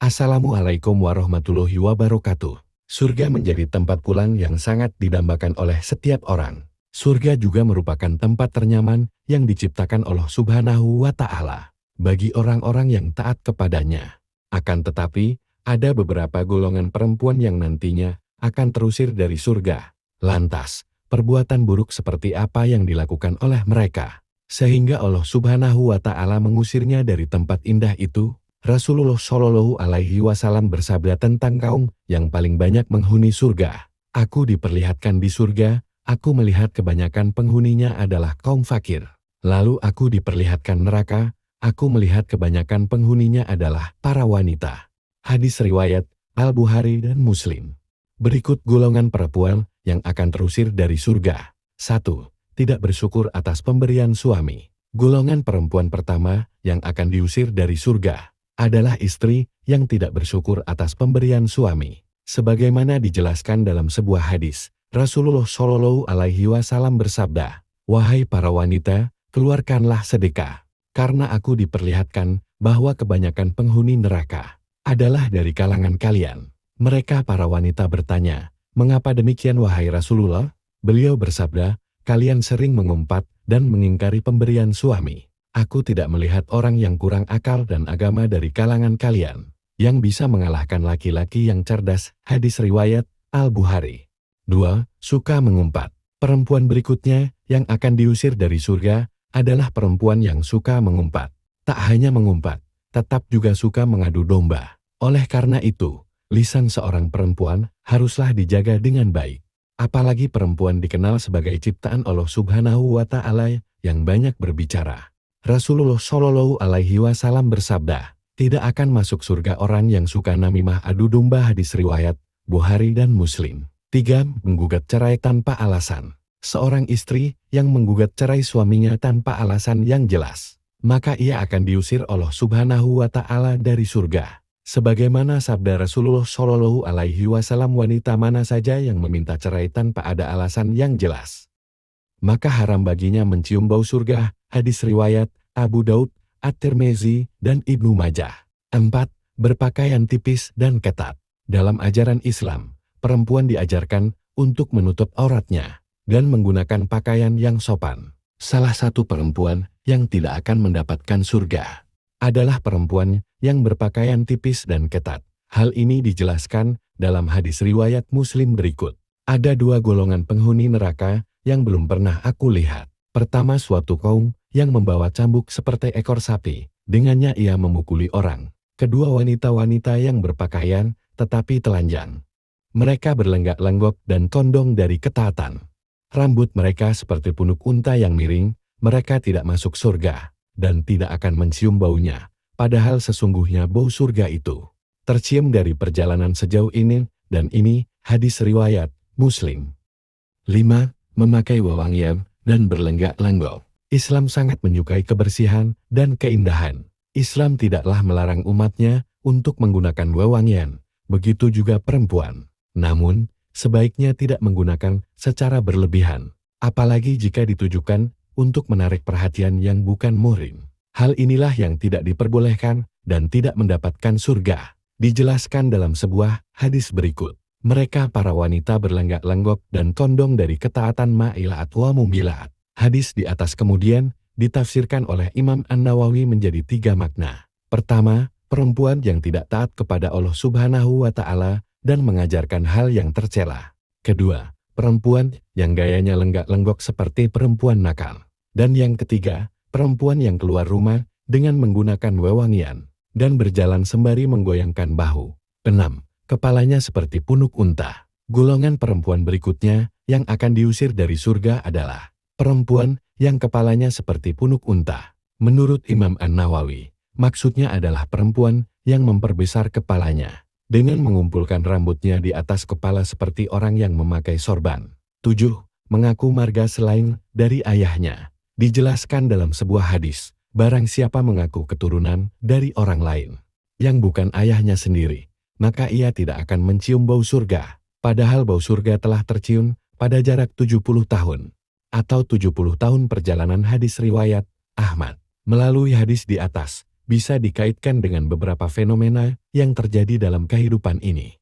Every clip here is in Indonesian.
Assalamualaikum warahmatullahi wabarakatuh. Surga menjadi tempat pulang yang sangat didambakan oleh setiap orang. Surga juga merupakan tempat ternyaman yang diciptakan Allah Subhanahu wa Ta'ala bagi orang-orang yang taat kepadanya. Akan tetapi, ada beberapa golongan perempuan yang nantinya akan terusir dari surga. Lantas, perbuatan buruk seperti apa yang dilakukan oleh mereka, sehingga Allah Subhanahu wa Ta'ala mengusirnya dari tempat indah itu? Rasulullah Shallallahu Alaihi Wasallam bersabda tentang kaum yang paling banyak menghuni surga. Aku diperlihatkan di surga, aku melihat kebanyakan penghuninya adalah kaum fakir. Lalu aku diperlihatkan neraka, aku melihat kebanyakan penghuninya adalah para wanita. Hadis riwayat Al-Bukhari dan Muslim. Berikut golongan perempuan yang akan terusir dari surga. 1. Tidak bersyukur atas pemberian suami. Golongan perempuan pertama yang akan diusir dari surga adalah istri yang tidak bersyukur atas pemberian suami. Sebagaimana dijelaskan dalam sebuah hadis, Rasulullah Shallallahu Alaihi Wasallam bersabda, "Wahai para wanita, keluarkanlah sedekah, karena aku diperlihatkan bahwa kebanyakan penghuni neraka adalah dari kalangan kalian." Mereka para wanita bertanya, "Mengapa demikian wahai Rasulullah?" Beliau bersabda, "Kalian sering mengumpat dan mengingkari pemberian suami. Aku tidak melihat orang yang kurang akal dan agama dari kalangan kalian yang bisa mengalahkan laki-laki yang cerdas." Hadis riwayat Al-Bukhari. 2. Suka mengumpat. Perempuan berikutnya yang akan diusir dari surga adalah perempuan yang suka mengumpat. Tak hanya mengumpat, tetap juga suka mengadu domba. Oleh karena itu, lisan seorang perempuan haruslah dijaga dengan baik. Apalagi perempuan dikenal sebagai ciptaan Allah Subhanahu wa Ta'ala yang banyak berbicara. Rasulullah Shallallahu Alaihi Wasallam bersabda, "Tidak akan masuk surga orang yang suka namimah adu domba." Hadis riwayat Bukhari dan Muslim. 3. Menggugat cerai tanpa alasan. Seorang istri yang menggugat cerai suaminya tanpa alasan yang jelas, maka ia akan diusir Allah Subhanahu wa Ta'ala dari surga. Sebagaimana sabda Rasulullah Shallallahu Alaihi Wasallam, wanita mana saja yang meminta cerai tanpa ada alasan yang jelas, maka haram baginya mencium bau surga. Hadis riwayat Abu Daud, At-Tirmizi, dan Ibnu Majah. 4. Berpakaian tipis dan ketat. Dalam ajaran Islam, perempuan diajarkan untuk menutup auratnya dan menggunakan pakaian yang sopan. Salah satu perempuan yang tidak akan mendapatkan surga adalah perempuan yang berpakaian tipis dan ketat. Hal ini dijelaskan dalam hadis riwayat Muslim berikut. Ada dua golongan penghuni neraka yang belum pernah aku lihat. Pertama, suatu kaum yang membawa cambuk seperti ekor sapi. Dengannya ia memukuli orang. Kedua, wanita-wanita yang berpakaian tetapi telanjang. Mereka berlenggak-lenggok dan condong dari ketaatan. Rambut mereka seperti punuk unta yang miring. Mereka tidak masuk surga dan tidak akan mencium baunya. Padahal sesungguhnya bau surga itu tercium dari perjalanan sejauh ini, dan ini hadis riwayat Muslim. 5. Memakai wewangian dan berlenggak-lenggok. Islam sangat menyukai kebersihan dan keindahan. Islam tidaklah melarang umatnya untuk menggunakan wewangian, begitu juga perempuan. Namun, sebaiknya tidak menggunakan secara berlebihan, apalagi jika ditujukan untuk menarik perhatian yang bukan muhrim. Hal inilah yang tidak diperbolehkan dan tidak mendapatkan surga. Dijelaskan dalam sebuah hadis berikut. Mereka para wanita berlenggak-lenggok dan condong dari ketaatan ma'ilat wa mumilat. Hadis di atas kemudian ditafsirkan oleh Imam An-Nawawi menjadi 3 makna. Pertama, perempuan yang tidak taat kepada Allah Subhanahu wa Ta'ala dan mengajarkan hal yang tercela. Kedua, perempuan yang gayanya lenggak-lenggok seperti perempuan nakal. Dan yang ketiga, perempuan yang keluar rumah dengan menggunakan wewangian dan berjalan sembari menggoyangkan bahu. 6. Kepalanya seperti punuk unta. Golongan perempuan berikutnya yang akan diusir dari surga adalah perempuan yang kepalanya seperti punuk unta. Menurut Imam An-Nawawi, maksudnya adalah perempuan yang memperbesar kepalanya dengan mengumpulkan rambutnya di atas kepala seperti orang yang memakai sorban. 7. Mengaku marga selain dari ayahnya. Dijelaskan dalam sebuah hadis, barang siapa mengaku keturunan dari orang lain yang bukan ayahnya sendiri, maka ia tidak akan mencium bau surga, padahal bau surga telah tercium pada jarak 70 tahun, atau 70 tahun perjalanan. Hadis riwayat Ahmad. Melalui hadis di atas, bisa dikaitkan dengan beberapa fenomena yang terjadi dalam kehidupan ini.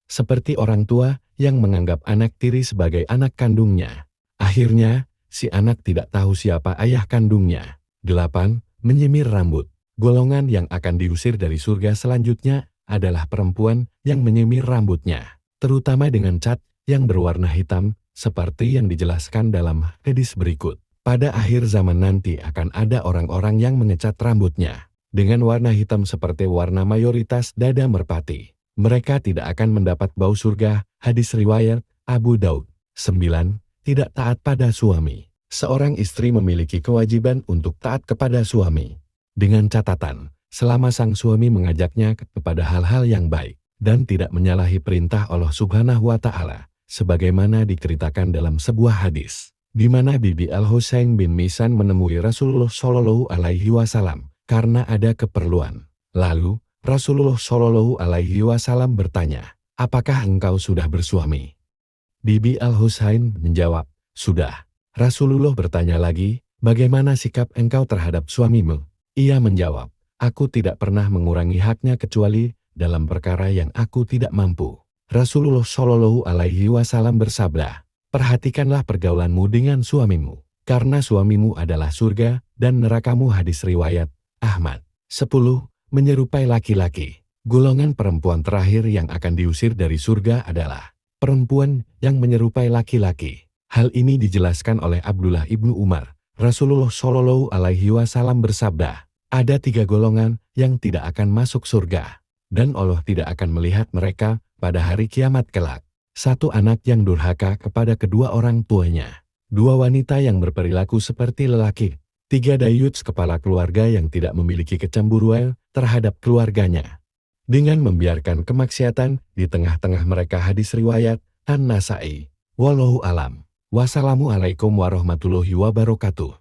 Seperti orang tua yang menganggap anak tiri sebagai anak kandungnya. Akhirnya, si anak tidak tahu siapa ayah kandungnya. 8. Menyemir rambut. Golongan yang akan diusir dari surga selanjutnya adalah perempuan yang menyemir rambutnya, terutama dengan cat yang berwarna hitam, seperti yang dijelaskan dalam hadis berikut. Pada akhir zaman nanti akan ada orang-orang yang mengecat rambutnya dengan warna hitam seperti warna mayoritas dada merpati. Mereka tidak akan mendapat bau surga. Hadis riwayat Abu Daud. 9. Tidak taat pada suami. Seorang istri memiliki kewajiban untuk taat kepada suami, dengan catatan, selama sang suami mengajaknya kepada hal-hal yang baik, dan tidak menyalahi perintah Allah Subhanahu wa Ta'ala, sebagaimana diceritakan dalam sebuah hadis, di mana Bibi Al-Husain bin Misan menemui Rasulullah Shallallahu Alaihi Wasallam karena ada keperluan. Lalu, Rasulullah Shallallahu Alaihi Wasallam bertanya, "Apakah engkau sudah bersuami?" Bibi Al-Husain menjawab, "Sudah." Rasulullah bertanya lagi, "Bagaimana sikap engkau terhadap suamimu?" Ia menjawab, "Aku tidak pernah mengurangi haknya kecuali dalam perkara yang aku tidak mampu." Rasulullah Shallallahu Alaihi Wasallam bersabda, "Perhatikanlah pergaulanmu dengan suamimu, karena suamimu adalah surga dan nerakamu." Hadis riwayat Ahmad. 10. Menyerupai laki-laki. Golongan perempuan terakhir yang akan diusir dari surga adalah perempuan yang menyerupai laki-laki. Hal ini dijelaskan oleh Abdullah ibnu Umar. Rasulullah Shallallahu Alaihi Wasallam bersabda, "Ada 3 golongan yang tidak akan masuk surga, dan Allah tidak akan melihat mereka pada hari kiamat kelak. 1 anak yang durhaka kepada kedua orang tuanya. 2 wanita yang berperilaku seperti lelaki. 3 dayuts kepala keluarga yang tidak memiliki kecemburuan terhadap keluarganya, dengan membiarkan kemaksiatan di tengah-tengah mereka." Hadis riwayat An-Nasai. Wallahu alam. Wassalamualaikum warahmatullahi wabarakatuh.